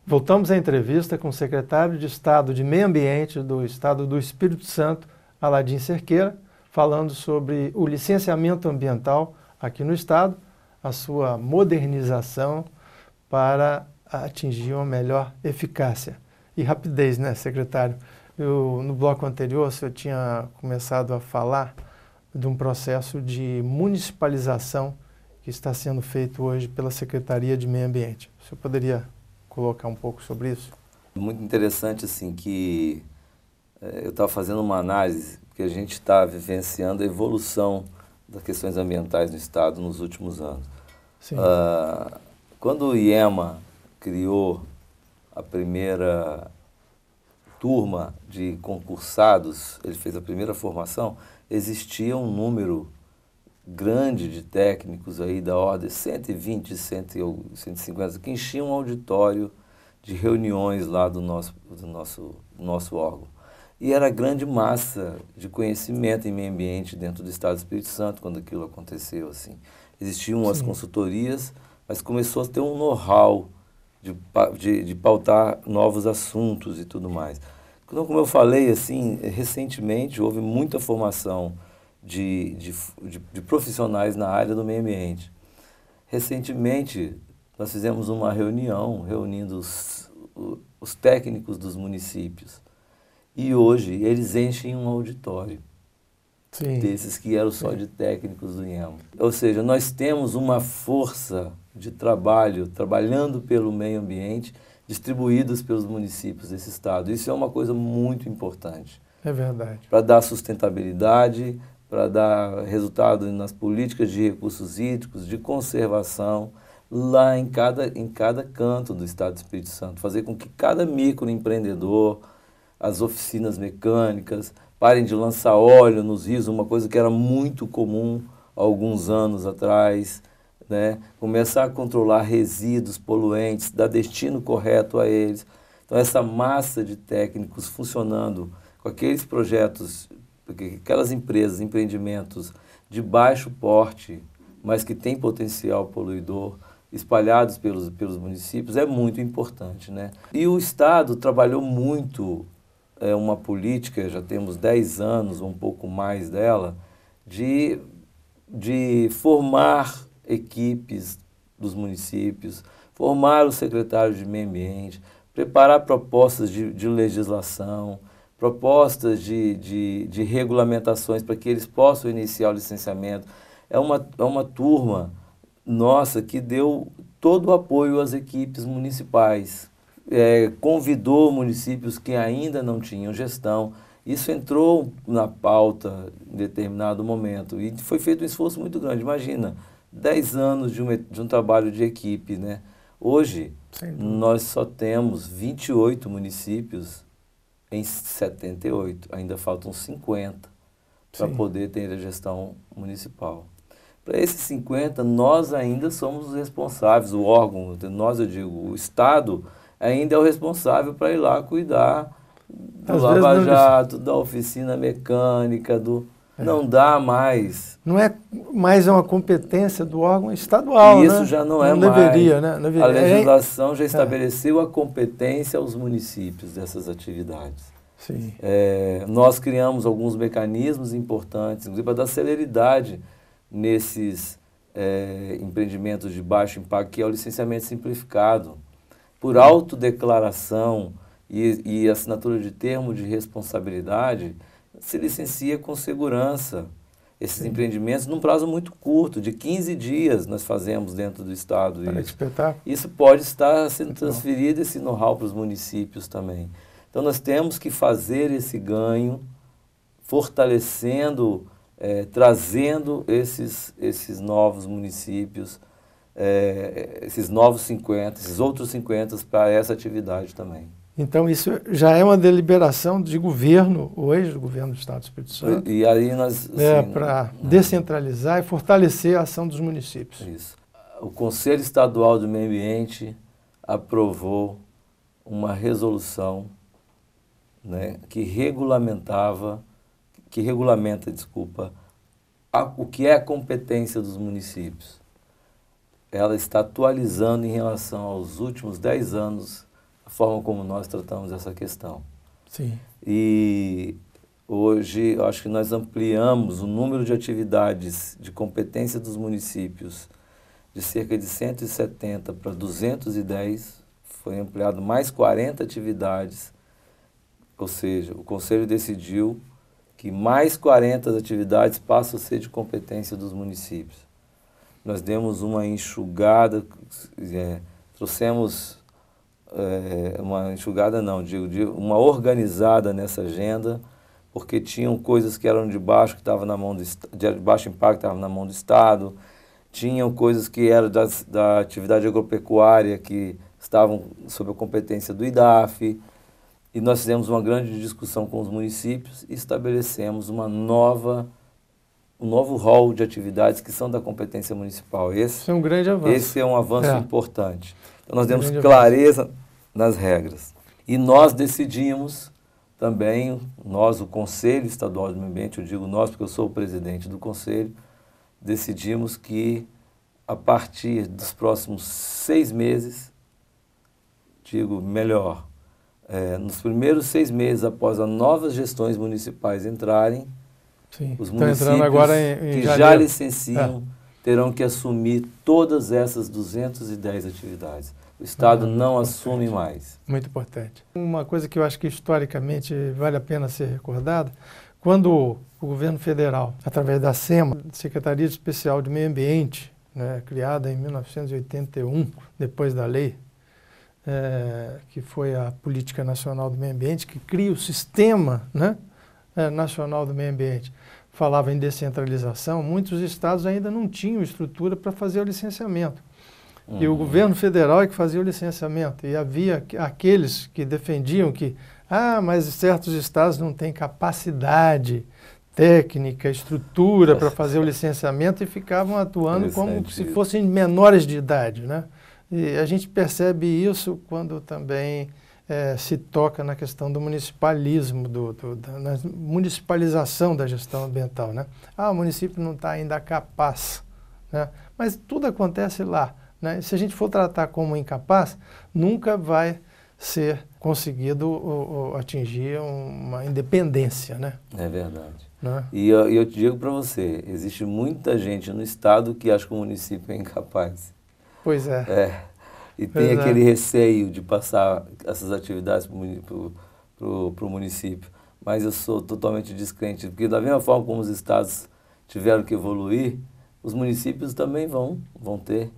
Voltamos à entrevista com o secretário de Estado de Meio Ambiente do Estado do Espírito Santo, Aladim Cerqueira, falando sobre o licenciamento ambiental aqui no Estado, a sua modernização para atingir uma melhor eficácia e rapidez, né, secretário? No bloco anterior, o senhor tinha começado a falar de um processo de municipalização que está sendo feito hoje pela Secretaria de Meio Ambiente. O senhor poderia colocar um pouco sobre isso? Muito interessante, assim, que eu estava fazendo uma análise, porque a gente está vivenciando a evolução das questões ambientais no Estado nos últimos anos. Sim. Quando o IEMA criou a primeira turma de concursados, ele fez a primeira formação, existia um número grande de técnicos aí da ordem 120, 150, que enchiam um auditório de reuniões lá do nosso órgão. E era grande massa de conhecimento em meio ambiente dentro do Estado do Espírito Santo quando aquilo aconteceu, assim. Existiam as consultorias, mas começou a ter um know-how de pautar novos assuntos e tudo mais. Então, como eu falei, assim, recentemente houve muita formação de profissionais na área do meio ambiente. Recentemente, nós fizemos uma reunião, reunindo os técnicos dos municípios. E hoje, eles enchem um auditório. Sim. Desses que eram só de técnicos do IEMA. Ou seja, nós temos uma força de trabalho, trabalhando pelo meio ambiente, distribuídos pelos municípios desse estado. Isso é uma coisa muito importante. É verdade. Para dar sustentabilidade, para dar resultado nas políticas de recursos hídricos, de conservação, lá em cada canto do Estado do Espírito Santo. Fazer com que cada microempreendedor, as oficinas mecânicas, parem de lançar óleo nos rios, uma coisa que era muito comum há alguns anos atrás, né? Começar a controlar resíduos poluentes, dar destino correto a eles. Então, essa massa de técnicos funcionando com aqueles projetos, aquelas empresas, empreendimentos de baixo porte, mas que têm potencial poluidor, espalhados pelos municípios, é muito importante, né? E o Estado trabalhou muito uma política, já temos 10 anos, um pouco mais dela, de formar equipes dos municípios, formar os secretários de meio ambiente, preparar propostas de legislação, propostas de regulamentações para que eles possam iniciar o licenciamento. É uma turma nossa que deu todo o apoio às equipes municipais, convidou municípios que ainda não tinham gestão. Isso entrou na pauta em determinado momento e foi feito um esforço muito grande. Imagina, 10 anos de um trabalho de equipe, né? Hoje, nós só temos 28 municípios em 78, ainda faltam 50 para poder ter a gestão municipal. Para esses 50, nós ainda somos os responsáveis, o órgão, nós eu digo, o Estado ainda é o responsável para ir lá cuidar do lava-jato, da oficina mecânica, não dá mais. Não é mais uma competência do órgão estadual, e isso, né? já não é mais. Deveria, né? A legislação já estabeleceu a competência aos municípios dessas atividades. Sim. Nós criamos alguns mecanismos importantes, inclusive para dar celeridade nesses empreendimentos de baixo impacto, que é o licenciamento simplificado. Por autodeclaração e assinatura de termo de responsabilidade, se licencia com segurança esses empreendimentos num prazo muito curto, de 15 dias nós fazemos dentro do Estado. Isso pode estar sendo transferido, esse know-how, para os municípios também. Então nós temos que fazer esse ganho, fortalecendo, trazendo esses novos municípios, esses novos 50, esses outros 50 para essa atividade também. Então isso já é uma deliberação de governo hoje, do governo do Estado do Espírito Santo. E aí nós... para descentralizar e fortalecer a ação dos municípios. Isso. o Conselho Estadual do Meio Ambiente aprovou uma resolução, né, que regulamenta, o que é a competência dos municípios. Ela está atualizando em relação aos últimos 10 anos a forma como nós tratamos essa questão. Sim. E hoje, eu acho que nós ampliamos o número de atividades de competência dos municípios de cerca de 170 para 210, foi ampliado mais 40 atividades, ou seja, o Conselho decidiu que mais 40 atividades passam a ser de competência dos municípios. Nós demos uma enxugada, trouxemos uma enxugada não, uma organizada nessa agenda, porque tinham coisas que eram de baixo, que estavam na mão de baixo impacto, estavam na mão do Estado, tinham coisas que eram da atividade agropecuária, que estavam sob a competência do IDAF, e nós fizemos uma grande discussão com os municípios e estabelecemos um novo rol de atividades que são da competência municipal. Esse é um grande avanço. Esse é um avanço importante. Então nós demos clareza nas regras. E nós decidimos também, o Conselho Estadual do Meio Ambiente, eu digo nós porque eu sou o presidente do Conselho, decidimos que a partir dos próximos 6 meses, nos primeiros 6 meses após as novas gestões municipais entrarem, sim, os municípios agora que já licenciam terão que assumir todas essas 210 atividades. O Estado não assume mais. Muito importante. Uma coisa que eu acho que historicamente vale a pena ser recordada, quando o governo federal, através da SEMA, Secretaria Especial de Meio Ambiente, né, criada em 1981, depois da lei, que foi a Política Nacional do Meio Ambiente, que cria o Sistema, né, Nacional do Meio Ambiente, falava em descentralização, muitos estados ainda não tinham estrutura para fazer o licenciamento. E o governo federal é que fazia o licenciamento. E havia aqueles que defendiam que, mas certos estados não têm capacidade técnica, estrutura para fazer o licenciamento e ficavam atuando como se fossem menores de idade, né? E a gente percebe isso quando também se toca na questão do municipalismo, na municipalização da gestão ambiental, né? O município não está ainda capaz, né? Mas tudo acontece lá, né? Se a gente for tratar como incapaz, nunca vai ser conseguido atingir uma independência, né? É verdade. Né? E eu te digo para você, existe muita gente no estado que acha que o município é incapaz. Pois é. E tem aquele receio de passar essas atividades para o município. Mas eu sou totalmente descrente, porque da mesma forma como os estados tiveram que evoluir, os municípios também vão ter.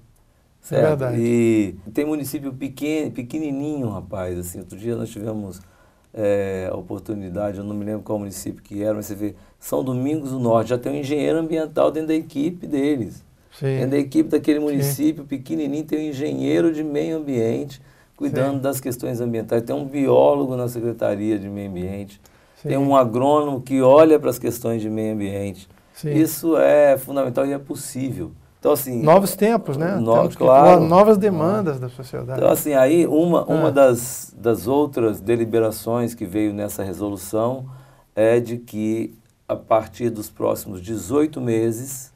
Certo? É verdade. E tem município pequenininho, rapaz. Assim, outro dia nós tivemos a oportunidade, eu não me lembro qual município que era, mas você vê, São Domingos do Norte, já tem um engenheiro ambiental dentro da equipe deles. Sim. Dentro da equipe daquele município pequenininho tem um engenheiro de meio ambiente cuidando das questões ambientais, tem um biólogo na Secretaria de Meio Ambiente, tem um agrônomo que olha para as questões de meio ambiente. Sim. Isso é fundamental e é possível. Então, assim, novos tempos, né? Claro. Novas demandas da sociedade. Então, assim, aí uma das outras deliberações que veio nessa resolução é de que, a partir dos próximos 18 meses,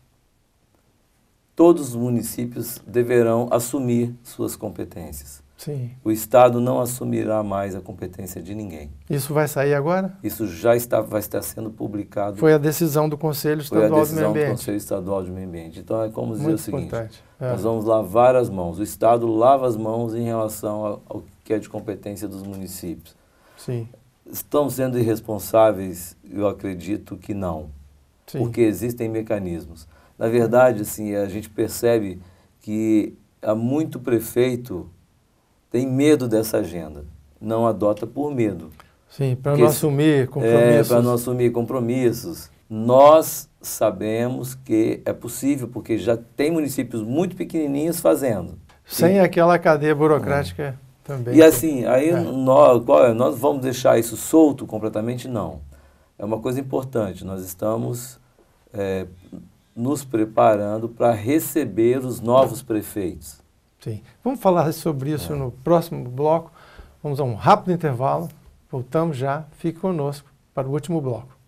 todos os municípios deverão assumir suas competências. Sim. O Estado não assumirá mais a competência de ninguém. Isso vai sair agora? Isso vai estar sendo publicado. Foi a decisão do Conselho Estadual do Meio Ambiente. Foi a decisão do Conselho Estadual do Meio Ambiente. Então, é como dizer o seguinte, nós vamos lavar as mãos. O Estado lava as mãos em relação ao que é de competência dos municípios. Sim. Estão sendo irresponsáveis? Eu acredito que não. Sim. Porque existem mecanismos. Na verdade, assim, a gente percebe que há muito prefeito tem medo dessa agenda, não adota por medo. Sim, para não assumir compromissos. Para não assumir compromissos. Nós sabemos que é possível, porque já tem municípios muito pequenininhos fazendo. Sem aquela cadeia burocrática também. E assim, aí nós vamos deixar isso solto completamente? Não. É uma coisa importante, nós estamos nos preparando para receber os novos prefeitos. Sim. Vamos falar sobre isso no próximo bloco. Vamos a um rápido intervalo. Voltamos já. Fique conosco para o último bloco.